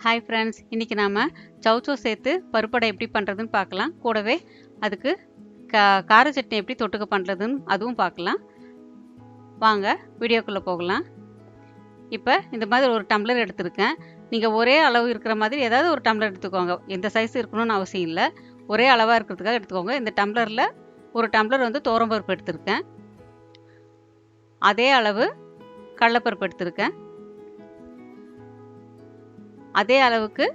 Hi friends, இன்றைக்கி நாம் சௌச்சோ சேர்த்து பருப்படை எப்படி பண்ணுறதுன்னு பார்க்கலாம். கூடவே அதுக்கு கார சட்னி எப்படி தொட்டுக்க பண்ணுறதுன்னு அதுவும் பார்க்கலாம். வாங்க வீடியோக்குள்ளே போகலாம். இப்போ இந்த மாதிரி ஒரு டம்ளர் எடுத்திருக்கேன். நீங்கள் ஒரே அளவு இருக்கிற மாதிரி ஏதாவது ஒரு டம்ளர் எடுத்துக்கோங்க. எந்த சைஸ் இருக்கணும்னு அவசியம் இல்லை. ஒரே அளவாக இருக்கிறதுக்காக எடுத்துக்கோங்க. இந்த டம்ளரில் ஒரு டம்ளர் வந்து துவரம்பருப்பு எடுத்திருக்கேன். அதே அளவு கடலைப்பருப்பு எடுத்திருக்கேன். அதே அளவுக்கு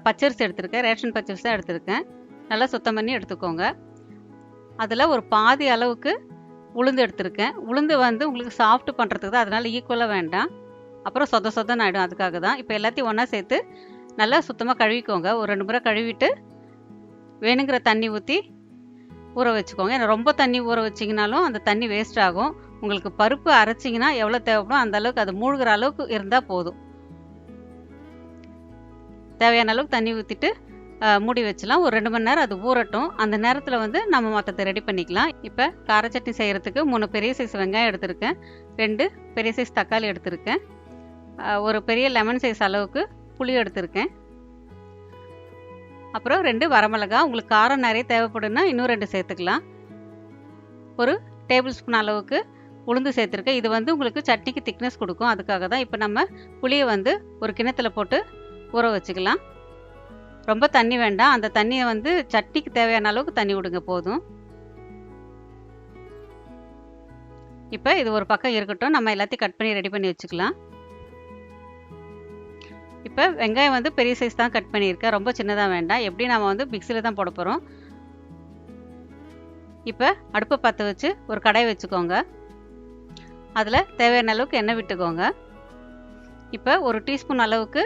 பச்சரிசி எடுத்திருக்கேன். ரேஷன் பச்சரிசி தான் எடுத்திருக்கேன். நல்லா சுத்தம் பண்ணி எடுத்துக்கோங்க. அதில் ஒரு பாதி அளவுக்கு உளுந்து எடுத்திருக்கேன். உளுந்து வந்து உங்களுக்கு சாஃப்ட் பண்ணுறதுக்கு தான், அதனால் ஈக்குவலாக வேண்டாம். அப்புறம் சொதன்னு ஆகிடும், அதுக்காக தான். இப்போ எல்லாத்தையும் ஒன்றா சேர்த்து நல்லா சுத்தமாக கழுவிக்கோங்க. ஒரு 2 முறை கழுவிட்டு வேணுங்கிற தண்ணி ஊற்றி ஊற வச்சுக்கோங்க. ஏன்னா ரொம்ப தண்ணி ஊற வச்சிங்கனாலும் அந்த தண்ணி வேஸ்ட் ஆகும். உங்களுக்கு பருப்பு அரைச்சிங்கன்னா எவ்வளோ தேவைப்படும் அந்த அளவுக்கு, அது மூழ்கிற அளவுக்கு இருந்தால் போதும். தேவையான அளவுக்கு தண்ணி ஊற்றிட்டு மூடி வச்சலாம். ஒரு 2 மணி நேரம் அது ஊறட்டும். அந்த நேரத்தில் வந்து நம்ம மற்றதை ரெடி பண்ணிக்கலாம். இப்போ கார சட்னி செய்கிறதுக்கு 3 பெரிய சைஸ் வெங்காயம் எடுத்திருக்கேன். 2 பெரிய சைஸ் தக்காளி எடுத்திருக்கேன். ஒரு பெரிய லெமன் சைஸ் அளவுக்கு புளி எடுத்திருக்கேன். அப்புறம் 2 வரமிளகா. உங்களுக்கு காரம் நிறைய தேவைப்படுன்னா இன்னும் 2 சேர்த்துக்கலாம். ஒரு டேபிள் ஸ்பூன் அளவுக்கு உளுந்து சேர்த்துருக்கேன். இது வந்து உங்களுக்கு சட்னிக்கு திக்னஸ் கொடுக்கும், அதுக்காக தான். இப்போ நம்ம புளியை வந்து ஒரு கிணத்துல போட்டு ஊற வச்சுக்கலாம். ரொம்ப தண்ணி வேண்டாம். அந்த தண்ணியை வந்து சட்னிக்கு தேவையான அளவுக்கு தண்ணி விடுங்க, போதும். இப்போ இது ஒரு பக்கம் இருக்கட்டும். நம்ம எல்லாத்தையும் கட் பண்ணி ரெடி பண்ணி வச்சுக்கலாம். இப்போ வெங்காயம் வந்து பெரிய சைஸ் தான் கட் பண்ணியிருக்கேன். ரொம்ப சின்னதாக வேண்டாம். எப்படி நம்ம வந்து மிக்சியில் தான் போட போகிறோம். இப்போ அடுப்பை பற்ற வச்சு ஒரு கடாய் வச்சுக்கோங்க. அதில் தேவையான அளவுக்கு எண்ணெய் விட்டுக்கோங்க. இப்போ ஒரு டீஸ்பூன் அளவுக்கு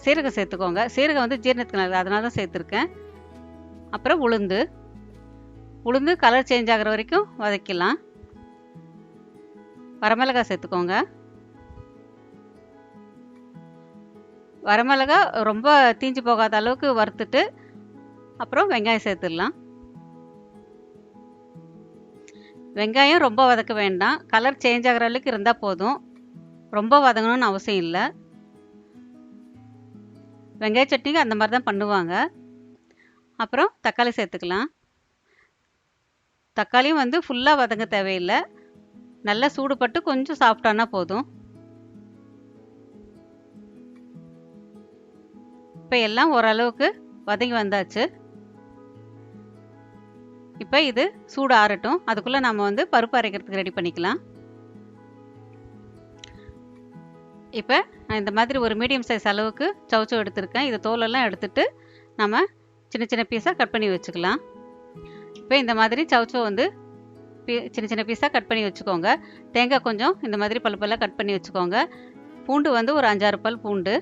சீரகம் சேர்த்துக்கோங்க. சீரகம் வந்து ஜீரணத்துக்கு நல்லது, அதனால தான் சேர்த்துருக்கேன். அப்புறம் உளுந்து கலர் சேஞ்ச் ஆகிற வரைக்கும் வதக்கலாம். வரமிளகாய் சேர்த்துக்கோங்க. வரமிளகா ரொம்ப தீஞ்சு போகாத அளவுக்கு வறுத்துட்டு அப்புறம் வெங்காயம் சேர்த்துடலாம். வெங்காயம் ரொம்ப வதக்க வேண்டாம். கலர் சேஞ்ச் ஆகிற அளவுக்கு இருந்தால் போதும். ரொம்ப வதங்கணும்னு அவசியம் இல்லை. வெங்காய சட்னிக்கு அந்த மாதிரி தான் பண்ணுவாங்க. அப்புறம் தக்காளி சேர்த்துக்கலாம். தக்காளியும் வந்து ஃபுல்லாக வதங்க தேவையில்லை. நல்லா சூடுபட்டு கொஞ்சம் சாஃப்டானா போதும். இப்போ எல்லாம் ஓரளவுக்கு வதங்கி வந்தாச்சு. இப்போ இது சூடு ஆறட்டும். அதுக்குள்ளே நம்ம வந்து பருப்பு அரைக்கிறதுக்கு ரெடி பண்ணிக்கலாம். இப்போ நான் இந்த மாதிரி ஒரு மீடியம் சைஸ் அளவுக்கு சௌச்சோ எடுத்திருக்கேன். இது தோலெல்லாம் எடுத்துட்டு நம்ம சின்ன சின்ன பீஸாக கட் பண்ணி வச்சுக்கலாம். இப்போ இந்த மாதிரி சௌச்சோ வந்து சின்ன சின்ன பீஸாக கட் பண்ணி வச்சுக்கோங்க. தேங்காய் கொஞ்சம் இந்த மாதிரி பல்ல கட் பண்ணி வச்சுக்கோங்க. பூண்டு வந்து ஒரு 5-6 பல் பூண்டு,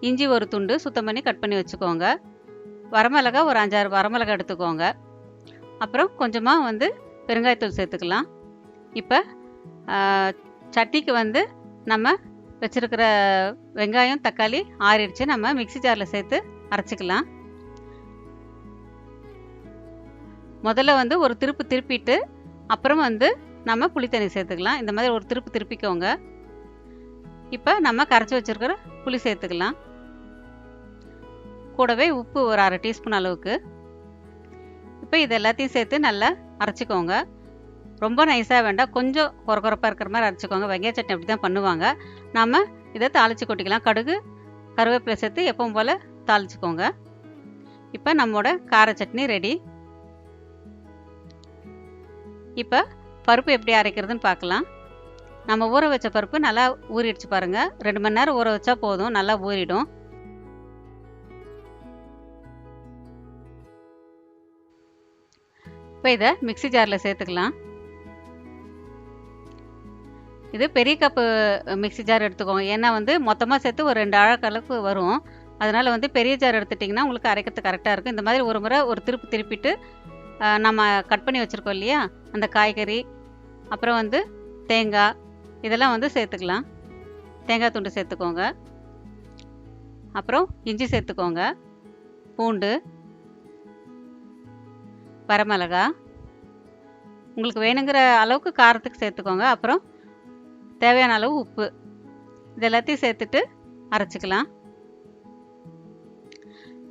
இஞ்சி ஒரு துண்டு சுத்தம் பண்ணி கட் பண்ணி வச்சுக்கோங்க. வரமிளகா ஒரு 5-6 வரமிளகா எடுத்துக்கோங்க. அப்புறம் கொஞ்சமாக வந்து பெருங்காயத்தூள் சேர்த்துக்கலாம். இப்போ சட்னிக்கு வந்து நம்ம வச்சுருக்கிற வெங்காயம் தக்காளி ஆறிடுச்சு. நம்ம மிக்சி ஜாரில் சேர்த்து அரைச்சிக்கலாம். முதல்ல வந்து ஒரு திருப்பிட்டு அப்புறம் வந்து நம்ம புளித்தண்ணி சேர்த்துக்கலாம். இந்த மாதிரி ஒரு திருப்பிக்கோங்க. இப்போ நம்ம கரைச்சி வச்சுருக்கிற புளி சேர்த்துக்கலாம். கூடவே உப்பு ஒரு 1/2 டீஸ்பூன் அளவுக்கு. இப்போ இது எல்லாத்தையும் சேர்த்து நல்லா அரைச்சிக்கோங்க. ரொம்ப நைஸாக வேண்டாம், கொஞ்சம் கொரப்பாக இருக்கிற மாதிரி அரைச்சிக்கோங்க. வெங்காய சட்னி அப்படி தான் பண்ணுவாங்க. நாம் இதை தாளித்து கொட்டிக்கலாம். கடுகு கருவேப்பிலை சேர்த்து எப்பவும் போல் தாளிச்சிக்கோங்க. இப்போ நம்மளோட கார சட்னி ரெடி. இப்போ பருப்பு எப்படி அரைக்கிறதுன்னு பார்க்கலாம். நம்ம ஊற வச்ச பருப்பு நல்லா ஊறிடுச்சு பாருங்கள். 2 மணி நேரம் ஊற வச்சா போதும், நல்லா ஊறிடும். இப்போ இதை மிக்சி ஜாரில் சேர்த்துக்கலாம். இது பெரிய கப்பு மிக்சி ஜார் எடுத்துக்கோங்க. ஏன்னா வந்து மொத்தமாக சேர்த்து ஒரு 2 அழகு அளவுக்கு வரும். அதனால் வந்து பெரிய ஜார் எடுத்துட்டிங்கன்னா உங்களுக்கு அரைக்கிறது கரெக்டாக இருக்கும். இந்த மாதிரி ஒரு முறை ஒரு திருப்பிட்டு நம்ம கட் பண்ணி வச்சுருக்கோம் இல்லையா, அந்த காய்கறி அப்புறம் வந்து தேங்காய் இதெல்லாம் வந்து சேர்த்துக்கலாம். தேங்காய் துண்டு சேர்த்துக்கோங்க. அப்புறம் இஞ்சி சேர்த்துக்கோங்க. பூண்டு, வரமிளகா உங்களுக்கு வேணுங்கிற அளவுக்கு காரத்துக்கு சேர்த்துக்கோங்க. அப்புறம் தேவையான அளவு உப்பு, இது எல்லாத்தையும் சேர்த்துட்டு அரைச்சிக்கலாம்.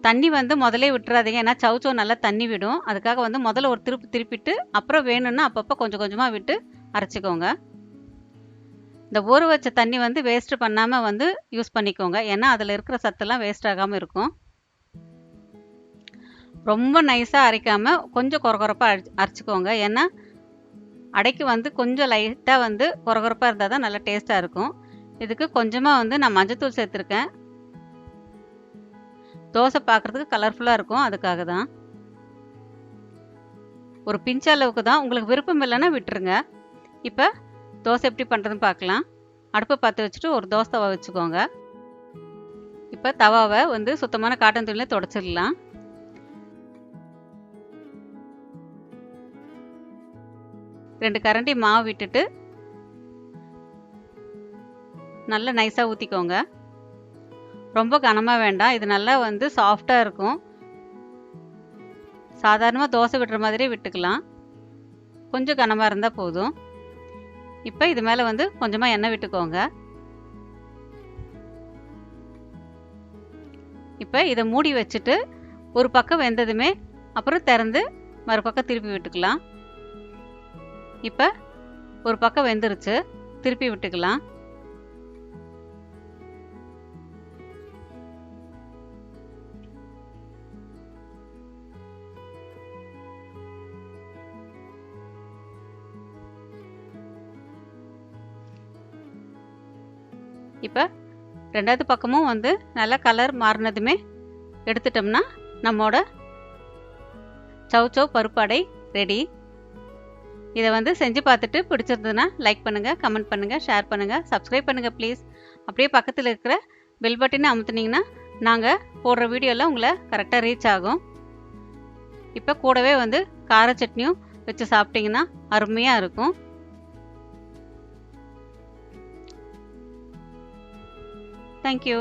தண்ணி வந்து முதலே விட்டுறாதீங்க. ஏன்னா சௌச்சௌ நல்லா தண்ணி விடும். அதுக்காக வந்து முதல்ல ஒரு திருப்பிட்டு அப்புறம் வேணும்னா அப்பப்போ கொஞ்சம் கொஞ்சமாக விட்டு அரைச்சிக்கோங்க. இந்த ஊற வச்ச தண்ணி வந்து வேஸ்ட் பண்ணாமல் வந்து யூஸ் பண்ணிக்கோங்க. ஏன்னா அதில் இருக்கிற சத்தெல்லாம் வேஸ்ட் ஆகாமல் இருக்கும். ரொம்ப நைஸாக அரைக்காமல் கொஞ்சம் கொரகொரப்பாக அரைச்சிக்கோங்க. ஏன்னா அடைக்கு வந்து கொஞ்சம் லைட்டாக வந்து கொரகொரப்பாக இருந்தால் தான் நல்லா டேஸ்ட்டாக இருக்கும். இதுக்கு கொஞ்சமாக வந்து நான் மஞ்சத்தூள் சேர்த்துருக்கேன். தோசை பார்க்குறதுக்கு கலர்ஃபுல்லாக இருக்கும், அதுக்காக தான். ஒரு பிஞ்ச் அளவுக்கு தான், உங்களுக்கு விருப்பம் இல்லைன்னா விட்டுருங்க. இப்போ தோசை எப்படி பண்ணுறதுன்னு பார்க்கலாம். அடுப்பை பற்ற வச்சுட்டு ஒரு தோசை தவா வச்சுக்கோங்க. இப்போ தவாவை வந்து சுத்தமான காட்டன் துணியில் துடைச்சிடலாம். ரெண்டு கரண்டி மாவு விட்டுட்டு நல்லா நைஸாக ஊற்றிக்கோங்க. ரொம்ப கனமாக வேண்டாம், இது நல்லா வந்து சாஃப்டாக இருக்கும். சாதாரணமாக தோசை விடுற மாதிரியே விட்டுக்கலாம், கொஞ்சம் கனமாக இருந்தால் போதும். இப்போ இது மேலே வந்து கொஞ்சமாக எண்ணெய் விட்டுக்கோங்க. இப்போ இதை மூடி வச்சுட்டு ஒரு பக்கம் வெந்ததுமே அப்புறம் திறந்து மறுபக்கம் திருப்பி விட்டுக்கலாம். இப்போ ஒரு பக்கம் வெந்துருச்சு, திருப்பி விட்டுக்கலாம். இப்போ ரெண்டாவது பக்கமும் வந்து நல்லா கலர் மாறினதுமே எடுத்துட்டோம்னா நம்மோட சௌச்சௌ பருப்பு அடை ரெடி. இதை வந்து செஞ்சு பார்த்துட்டு பிடிச்சிருந்ததுன்னா லைக் பண்ணுங்கள், கமெண்ட் பண்ணுங்கள், ஷேர் பண்ணுங்கள், சப்ஸ்கிரைப் பண்ணுங்கள் ப்ளீஸ். அப்படியே பக்கத்தில் இருக்கிற பெல் பட்டனை அமுத்துனீங்கன்னா நாங்கள் போடுற வீடியோலாம் உங்களை கரெக்டாக ரீச் ஆகும். இப்போ கூடவே வந்து கார சட்னியும் வச்சு சாப்பிட்டிங்கன்னா அருமையாக இருக்கும். Thank you.